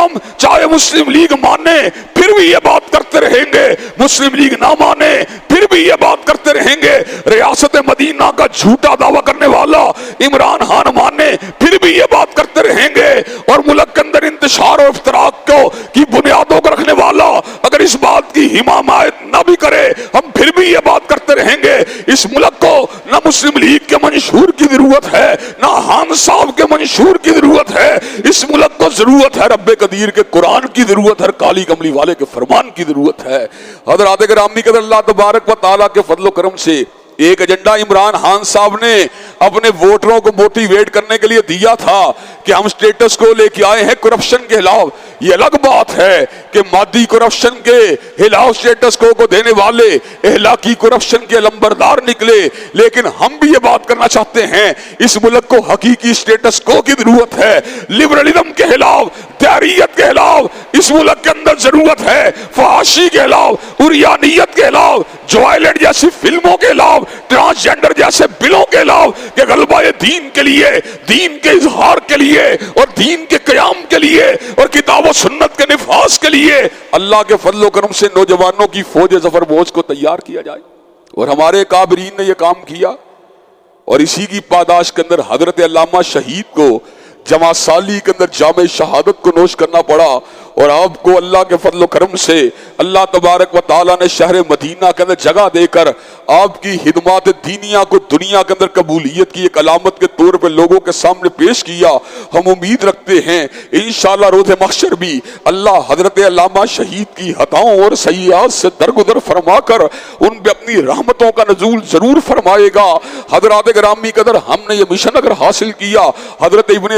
हम चाहे मुस्लिम लीग माने फिर भी ये बात करते रहेंगे, मुस्लिम लीग ना माने फिर भी ये बात करते रहेंगे। रियासत मदीना का झूठा दावा करने वाला इमरान खान माने फिर भी ये बात करते रहेंगे, और मुल्क के अंदर इंतशार और इफ्तराक को की बुनियादों को रखने वाला अगर इस बात की हिमायत ना भी करे हम फिर भी ये बात करते रहेंगे। इस मुल्क को ना मुस्लिम लीग के मंशूर की जरूरत है, ना खान साहब के मंशूर की जरूरत है, इस मुल्क को जरूरत है रब्बे कदीर के कुरान की जरूरत है, काली कमली वाले के फरमान की जरूरत है। हज़रात गिरामी के अल्लाह तबारक व तआला के फजल करम से एक एजेंडा इमरान खान साहब ने अपने वोटरों को मोटिवेट करने के लिए दिया था कि हम स्टेटस को लेके आए हैं करप्शन के खिलाफ। ये अलग बात है कि मादी करप्शन के खिलाफ स्टेटस को देने वाले इहलाकी करप्शन के लंबरदार निकले, लेकिन हम भी ये बात करना चाहते हैं इस मुल्क को हकीकी स्टेटस को की जरूरत है। लिबरलिज्म के खिलाफ, तहरीयत के खिलाफ इस मुल्क के अंदर जरूरत है, फहाशी के खिलाफ, उरियानियत के खिलाफ, जवाइलेट जैसी फिल्मों के खिलाफ, ट्रांसजेंडर जैसे बिलों के खिलाफ कि गलबा दीन के लिए, दीन के इजहार के लिए और दीन के कयाम के लिए और किताब और सुन्नत के निफाज के लिए अल्लाह के फजल करम से नौजवानों की फौज जफर बोझ को तैयार किया जाए। और हमारे काबरीन ने यह काम किया, और इसी की पादाश के अंदर हजरत अल्लामा शहीद को जमा साली के अंदर जामे शहादत को नोश करना पड़ा। और आपको अल्लाह के फजल करम से अल्लाह तबारक व तआला ने शहर मदीना के अंदर जगह देकर आपकी हिदमात दीनिया को दुनिया के अंदर कबूलियत की एक अलामत के तौर पर लोगों के सामने पेश किया। हम उम्मीद रखते हैं इंशाअल्लाह रोज़े महशर भी अल्लाह हजरत अल्लामा शहीद की हताओं और सय्यात से दरगुदर फरमाकर उन पे अपनी रहमतों का नजूल जरूर फरमाएगा। हजरात गिरामी कदर हमने ये मिशन अगर हासिल किया, हजरत इब्ने